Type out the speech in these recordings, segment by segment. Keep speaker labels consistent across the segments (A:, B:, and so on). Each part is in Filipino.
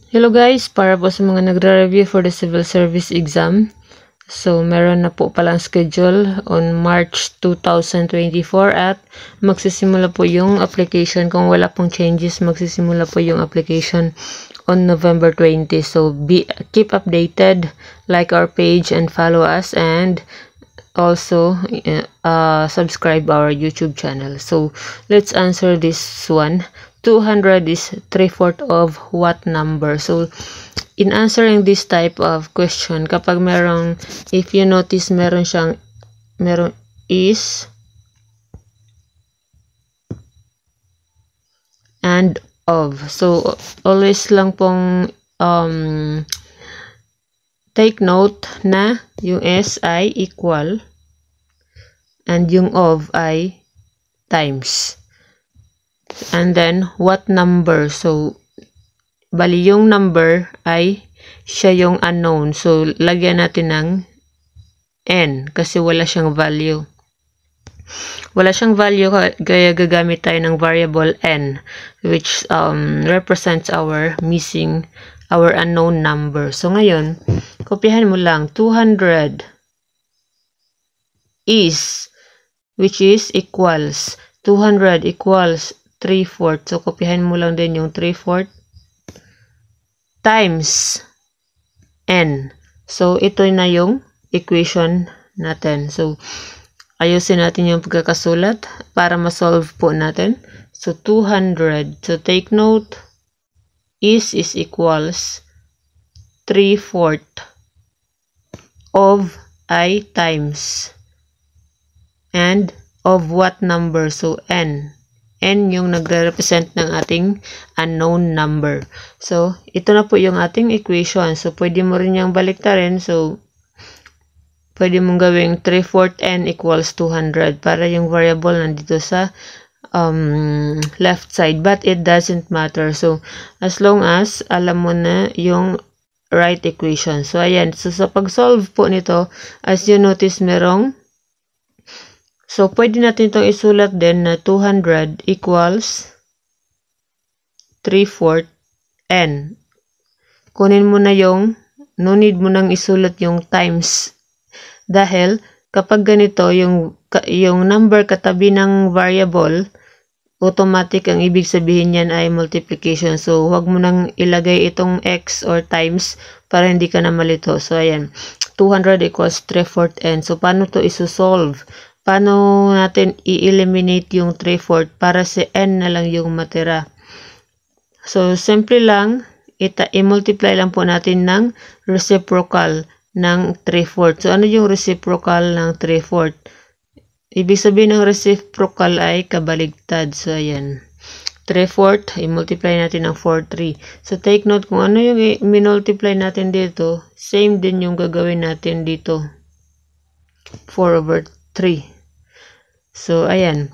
A: Hello guys, para po sa mga nagre-review for the civil service exam. So, meron na po palang schedule on March 2024 at magsisimula po yung application. Kung wala pong changes, magsisimula po yung application on November 20. So, keep updated, like our page and follow us, and also subscribe our YouTube channel. So, let's answer this one. 200 is 3/4 of what number? So, in answering this type of question, kapag if you notice, meron is and of. So, always lang pong take note na yung S ay equal and yung of ay times. And then, what number? So, bali yung number ay siya yung unknown. So, lagyan natin ng n kasi wala siyang value. Wala siyang value kaya gagamit tayo ng variable n which represents our unknown number. So, ngayon, kopyahan mo lang 200 is which is equals 200 equals 3/4. So, kopyahin mo lang din yung 3/4 times n. So, ito na yung equation natin. So, ayusin natin yung pagkakasulat para ma-solve po natin. So, 200. So, take note, is equals 3/4 of I times and of what number? So, n. N yung nagre-represent ng ating unknown number. So, ito na po yung ating equation. So, pwede mo rin yung baliktarin. So, pwede mong gawing 3/4 n equals 200 para yung variable nandito sa left side. But it doesn't matter. So, as long as alam mo na yung right equation. So, ayan. So, sa pag-solve po nito, as you notice, So, pwede natin itong isulat din na 200 equals 3/4 n. Kunin mo na no need mo nang isulat yung times. Dahil, kapag ganito, yung number katabi ng variable, automatic ang ibig sabihin yan ay multiplication. So, huwag mo nang ilagay itong x or times para hindi ka na malito. So, ayan. 200 equals 3/4 n. So, paano to isosolve? Paano natin i-eliminate yung 3/4 para si n na lang yung matira? So, simple lang, i-multiply lang po natin ng reciprocal ng 3/4. So, ano yung reciprocal ng 3/4? Ibig sabihin ng reciprocal ay kabaligtad. So, ayan. 3/4, i-multiply natin ng 4/3. So, take note kung ano yung i-multiply natin dito, same din yung gagawin natin dito. 4/3. So, ayan.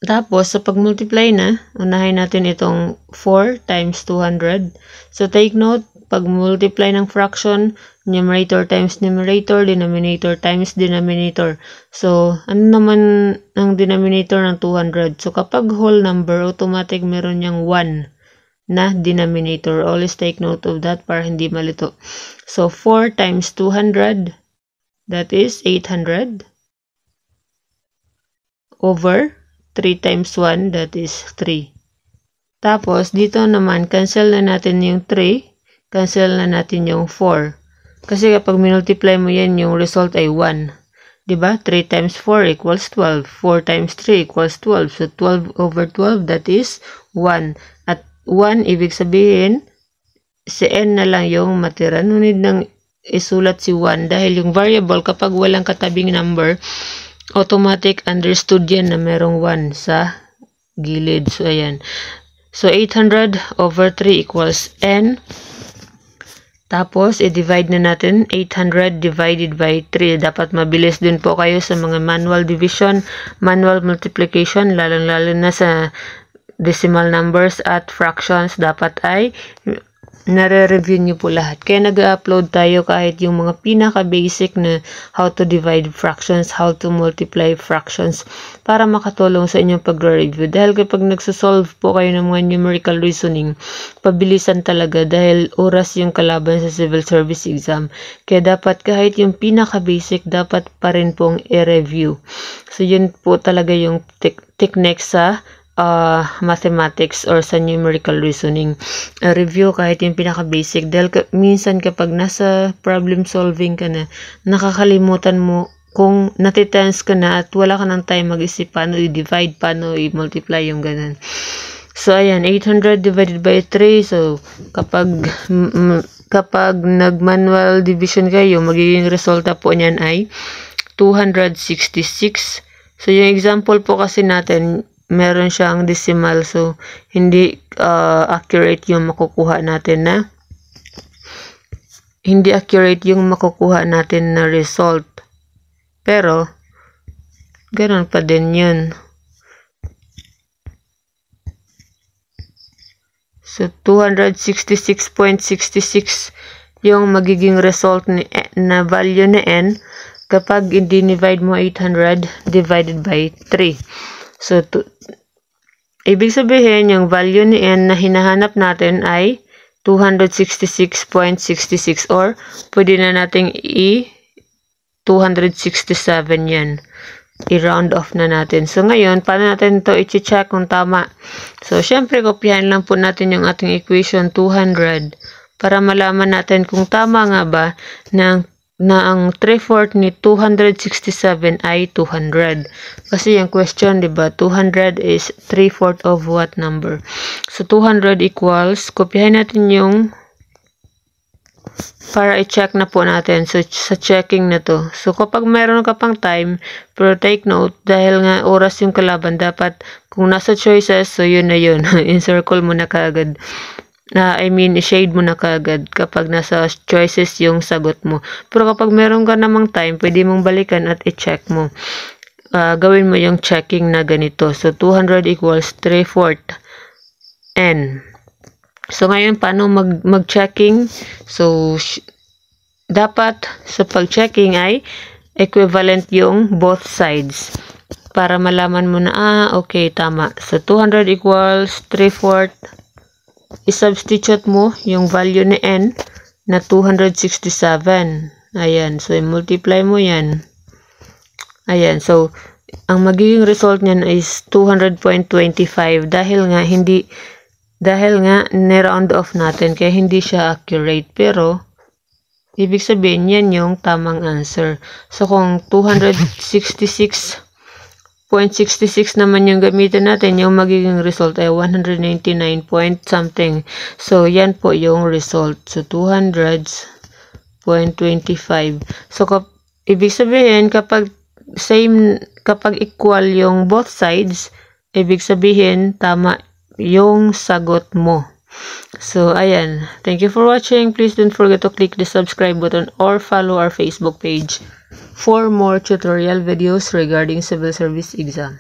A: Tapos, sa pag-multiply na, unahin natin itong 4 times 200. So, take note, pag-multiply ng fraction, numerator times numerator, denominator times denominator. So, ano naman ang denominator ng 200? So, kapag whole number, automatic meron niyang 1 na denominator. Always take note of that para hindi malito. So, 4 times 200, that is 800. Over 3 times 1, that is 3. Tapos, dito naman, cancel na natin yung 3, cancel na natin yung 4. Kasi kapag minultiply mo yan, yung result ay 1. Diba? 3 times 4 equals 12. 4 times 3 equals 12. So, 12 over 12, that is 1. At 1, ibig sabihin, si n na lang yung matira. No need nang isulat si 1 dahil yung variable, kapag walang katabing number, automatic understood yan na merong 1 sa gilid. So, ayan. So, 800 over 3 equals n. Tapos, i-divide na natin. 800 divided by 3. Dapat mabilis din po kayo sa mga manual division, manual multiplication, lalong-lalo na sa decimal numbers at fractions. Dapat ay nare-review nyo po lahat. Kaya nag-upload tayo kahit yung mga pinaka-basic na how to divide fractions, how to multiply fractions para makatulong sa inyong pag-review. Dahil kapag nagsasolve po kayo ng mga numerical reasoning, pabilisan talaga dahil oras yung kalaban sa civil service exam. Kaya dapat kahit yung pinaka-basic, dapat pa rin pong i-review. So yun po talaga yung technique sa mathematics or sa numerical reasoning. Review kahit yung pinaka-basic dahil minsan kapag nasa problem solving ka na, nakakalimutan mo kung natitense ka na at wala ka ng time mag-isip paano i-divide, paano i-multiply yung ganun. So ayan, 800 divided by 3. So kapag nag-manual division kayo, magiging resulta po niyan ay 266. So yung example po kasi natin, meron siyang decimal, so hindi accurate yung makukuha natin na result. Pero ganoon pa din yun. So 266.66 yung magiging result na value na n kapag i-divide mo 800 divided by 3. So, ibig sabihin, yung value ni n na hinahanap natin ay 266.66 or pwede na nating 267 yan. I-round off na natin. So, ngayon, paano natin ito i-check kung tama? So, syempre, kopyahin lang po natin yung ating equation 200 para malaman natin kung tama nga ba na ang 3/4 ni 267 ay 200. Kasi yung question, diba, 200 is 3/4 of what number? So, 200 equals, kopyahin natin yung, para i-check na po natin. So, sa checking na to. So, kapag meron ka pang time, pero take note, dahil nga oras yung kalaban, dapat, kung nasa choices, so yun na yun. In-circle mo na kaagad. I-shade mo na kaagad kapag nasa choices yung sagot mo. Pero kapag meron ka namang time, pwede mong balikan at i-check mo. Gawin mo yung checking na ganito. So, 200 equals 3/4 n. So, ngayon, paano mag-checking? So, dapat sa pag-checking ay equivalent yung both sides. Para malaman mo na, okay, tama. So, 200 equals 3/4. I-substitute mo yung value ni n na 267. Ayan. So, i-multiply mo yan. Ayan. So, ang magiging result niyan is 200.25 dahil nga ni-round off natin kaya hindi siya accurate. Pero, ibig sabihin yan yung tamang answer. So, kung 266.66 naman yung gamitin natin, yung magiging result ay 199 point something. So, yan po yung result. So, 200.25. So, ibig sabihin, kapag equal yung both sides, ibig sabihin, tama yung sagot mo. So, ayan. Thank you for watching. Please don't forget to click the subscribe button or follow our Facebook page for more tutorial videos regarding civil service exam.